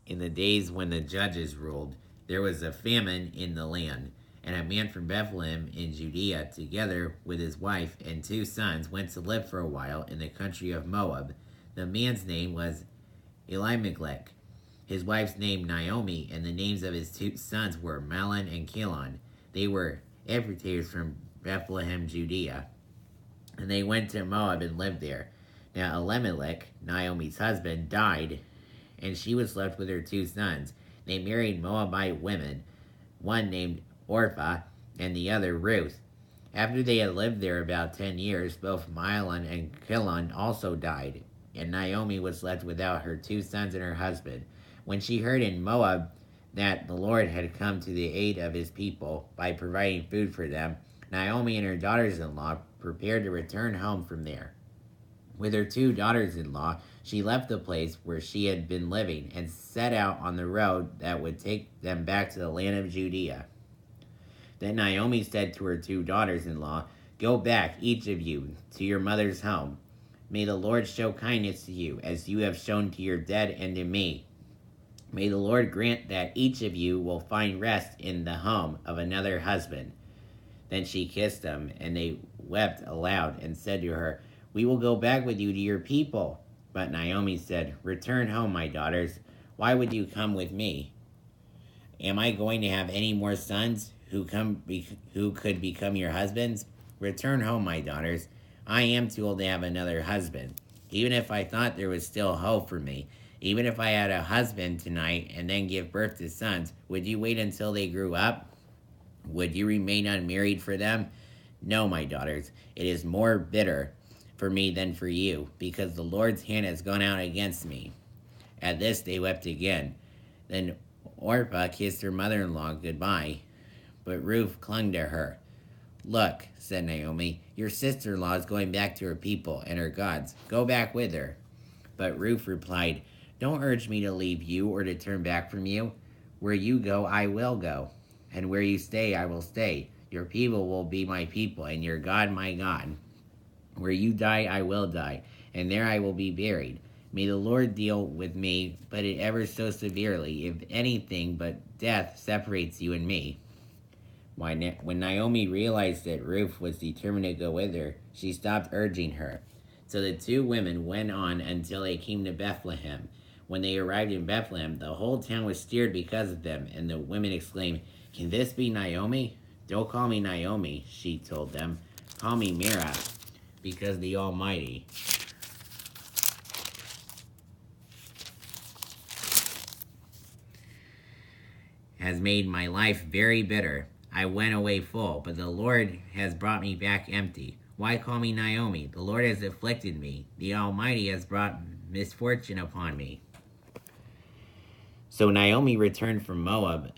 In the days when the judges ruled, there was a famine in the land, and a man from Bethlehem in Judea, together with his wife and 2 sons, went to live for a while in the country of Moab. The man's name was Elimelech, his wife's name Naomi, and the names of his 2 sons were Mahlon and Chilion. They were Ephrathites from Bethlehem, Judea, and they went to Moab and lived there. Now Elimelech, Naomi's husband, died, and she was left with her 2 sons. They married Moabite women, one named Orpah and the other Ruth. After they had lived there about 10 years, both Mahlon and Chilion also died, and Naomi was left without her 2 sons and her husband. When she heard in Moab that the Lord had come to the aid of his people by providing food for them, Naomi and her daughters-in-law prepared to return home from there. With her 2 daughters-in-law, she left the place where she had been living and set out on the road that would take them back to the land of Judea. Then Naomi said to her 2 daughters-in-law, "Go back, each of you, to your mother's home. May the Lord show kindness to you, as you have shown to your dead and to me. May the Lord grant that each of you will find rest in the home of another husband." Then she kissed them, and they wept aloud and said to her, "We will go back with you to your people." But Naomi said, "Return home, my daughters. Why would you come with me? Am I going to have any more sons who could become your husbands? Return home, my daughters. I am too old to have another husband. Even if I thought there was still hope for me, even if I had a husband tonight and then give birth to sons, would you wait until they grew up? Would you remain unmarried for them? No, my daughters, it is more bitter for me than for you, because the Lord's hand has gone out against me." At this they wept again. Then Orpah kissed her mother-in-law goodbye, but Ruth clung to her. "Look," said Naomi, "your sister-in-law is going back to her people and her gods. Go back with her." But Ruth replied, "Don't urge me to leave you or to turn back from you. Where you go, I will go, and where you stay, I will stay. Your people will be my people, and your God my God. Where you die, I will die, and there I will be buried. May the Lord deal with me, but it ever so severely, if anything but death separates you and me." When Naomi realized that Ruth was determined to go with her, she stopped urging her. So the 2 women went on until they came to Bethlehem. When they arrived in Bethlehem, the whole town was stirred because of them, and the women exclaimed, "Can this be Naomi?" "Don't call me Naomi," she told them. "Call me Mara, because the Almighty has made my life very bitter. I went away full, but the Lord has brought me back empty. Why call me Naomi? The Lord has afflicted me. The Almighty has brought misfortune upon me." So Naomi returned from Moab,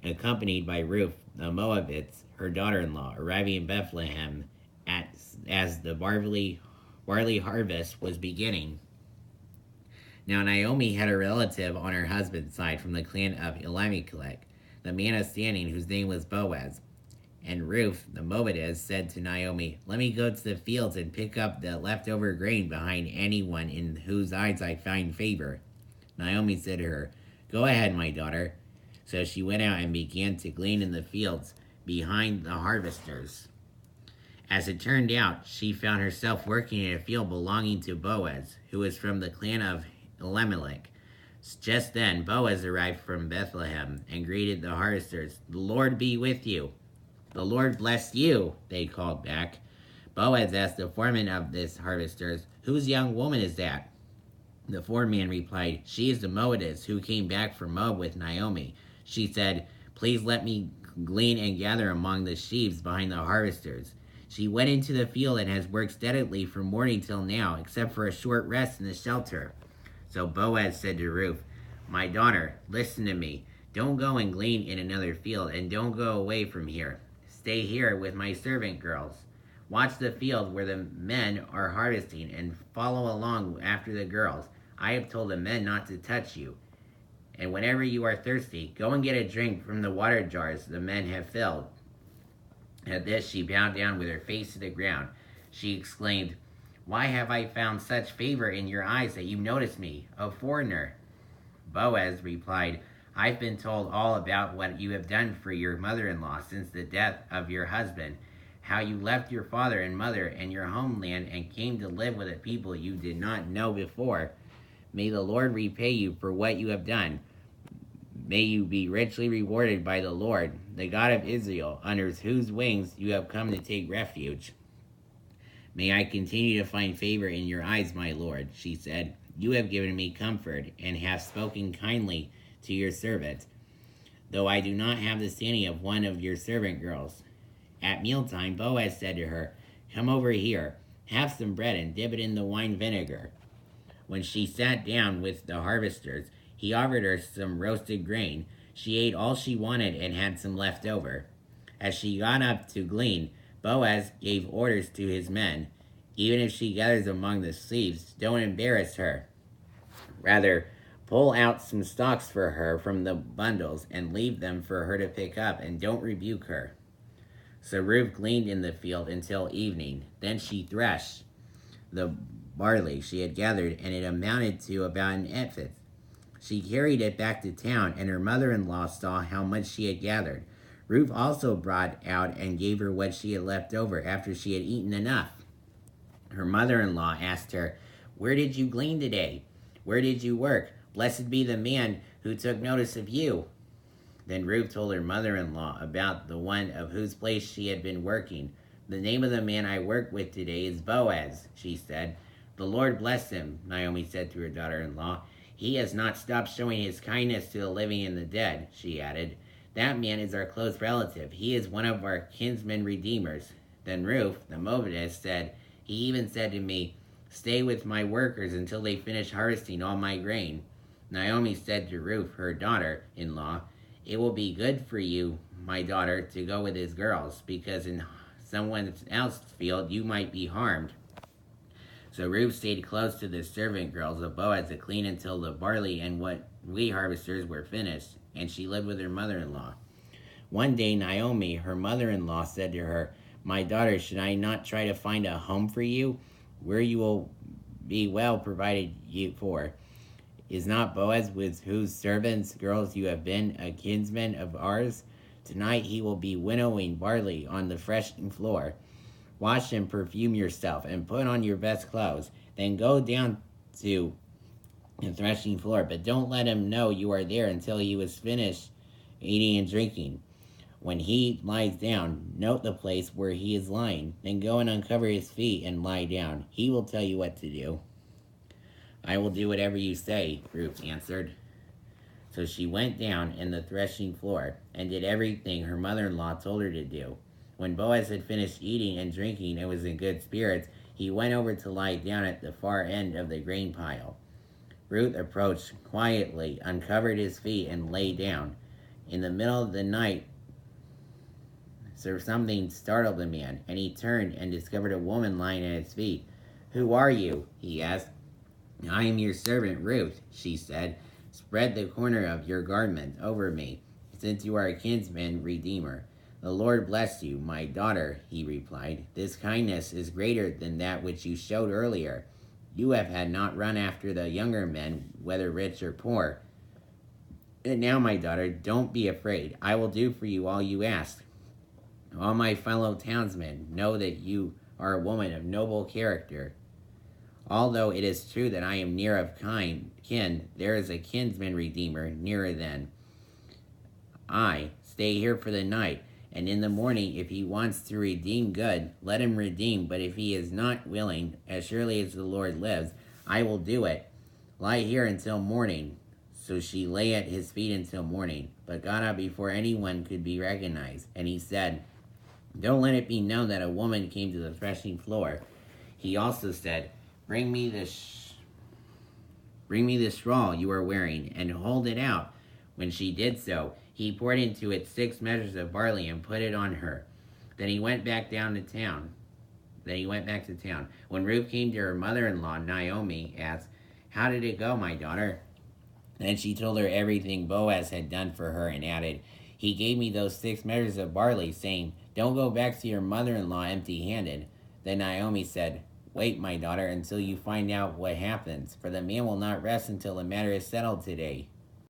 accompanied by Ruth the Moabite, her daughter-in-law, arriving in Bethlehem as the barley harvest was beginning. Now Naomi had a relative on her husband's side from the clan of Elimelech, the man of standing, whose name was Boaz. And Ruth the Moabitess said to Naomi, "Let me go to the fields and pick up the leftover grain behind anyone in whose eyes I find favor." Naomi said to her, "Go ahead, my daughter." So she went out and began to glean in the fields behind the harvesters. As it turned out, she found herself working in a field belonging to Boaz, who was from the clan of Elimelech. Just then Boaz arrived from Bethlehem and greeted the harvesters. "The Lord be with you." "The Lord bless you," they called back. Boaz asked the foreman of the harvesters, "Whose young woman is that?" The foreman replied, "She is the Moabitess who came back from Moab with Naomi. She said, 'Please let me glean and gather among the sheaves behind the harvesters.' She went into the field and has worked steadily from morning till now, except for a short rest in the shelter." So Boaz said to Ruth, "My daughter, listen to me. Don't go and glean in another field, and don't go away from here. Stay here with my servant girls. Watch the field where the men are harvesting, and follow along after the girls. I have told the men not to touch you. And whenever you are thirsty, go and get a drink from the water jars the men have filled." At this she bowed down with her face to the ground. She exclaimed, "Why have I found such favor in your eyes that you notice me, a foreigner?" Boaz replied, I've been told all about what you have done for your mother-in-law since the death of your husband, how you left your father and mother and your homeland and came to live with a people you did not know before. May the Lord repay you for what you have done. May you be richly rewarded by the Lord, the God of Israel, under whose wings you have come to take refuge. May I continue to find favor in your eyes, my Lord, she said. You have given me comfort and have spoken kindly to your servant, though I do not have the standing of one of your servant girls. At mealtime, Boaz said to her, Come over here, have some bread and dip it in the wine vinegar. When she sat down with the harvesters, he offered her some roasted grain. She ate all she wanted and had some left over. As she got up to glean, Boaz gave orders to his men. Even if she gathers among the sheaves, don't embarrass her. Rather, pull out some stalks for her from the bundles and leave them for her to pick up, and don't rebuke her. So Ruth gleaned in the field until evening. Then she threshed the barley she had gathered, and it amounted to about an ephah. She carried it back to town, and her mother-in-law saw how much she had gathered. Ruth also brought out and gave her what she had left over after she had eaten enough. Her mother-in-law asked her, Where did you glean today? Where did you work? Blessed be the man who took notice of you. Then Ruth told her mother-in-law about the one of whose place she had been working. The name of the man I work with today is Boaz, she said. The Lord bless him, Naomi said to her daughter-in-law. He has not stopped showing his kindness to the living and the dead, she added. That man is our close relative. He is one of our kinsmen redeemers. Then Ruth, the Moabitess, said, He even said to me, Stay with my workers until they finish harvesting all my grain. Naomi said to Ruth, her daughter-in-law, It will be good for you, my daughter, to go with his girls, because in someone else's field you might be harmed. So Ruth stayed close to the servant girls of Boaz to clean until the barley and wheat harvesters were finished, and she lived with her mother-in-law. One day Naomi, her mother-in-law, said to her, My daughter, should I not try to find a home for you, where you will be well provided for? Is not Boaz, with whose servants girls you have been, a kinsman of ours? Tonight he will be winnowing barley on the threshing floor. Wash and perfume yourself, and put on your best clothes. Then go down to the threshing floor, but don't let him know you are there until he was finished eating and drinking. When he lies down, note the place where he is lying. Then go and uncover his feet and lie down. He will tell you what to do. I will do whatever you say, Ruth answered. So she went down in the threshing floor and did everything her mother-in-law told her to do. When Boaz had finished eating and drinking and was in good spirits, he went over to lie down at the far end of the grain pile. Ruth approached quietly, uncovered his feet, and lay down. In the middle of the night, something startled the man, and he turned and discovered a woman lying at his feet. Who are you? He asked. I am your servant Ruth, she said. Spread the corner of your garment over me, since you are a kinsman redeemer. The Lord bless you, my daughter, he replied. This kindness is greater than that which you showed earlier. You have had not run after the younger men, whether rich or poor. And now, my daughter, don't be afraid. I will do for you all you ask. All my fellow townsmen know that you are a woman of noble character. Although it is true that I am near of kin, there is a kinsman redeemer nearer than I. Stay here for the night, and in the morning, if he wants to redeem good, let him redeem. But if he is not willing, as surely as the Lord lives, I will do it. Lie here until morning. So she lay at his feet until morning, but got up before anyone could be recognized. And he said, Don't let it be known that a woman came to the threshing floor. He also said, Bring me the straw you are wearing, and hold it out. When she did so, he poured into it 6 measures of barley and put it on her. Then he went back to town. When Ruth came to her mother-in-law, Naomi asked, How did it go, my daughter? Then she told her everything Boaz had done for her and added, He gave me those 6 measures of barley, saying, Don't go back to your mother-in-law empty-handed. Then Naomi said, Wait, my daughter, until you find out what happens, for the man will not rest until the matter is settled today.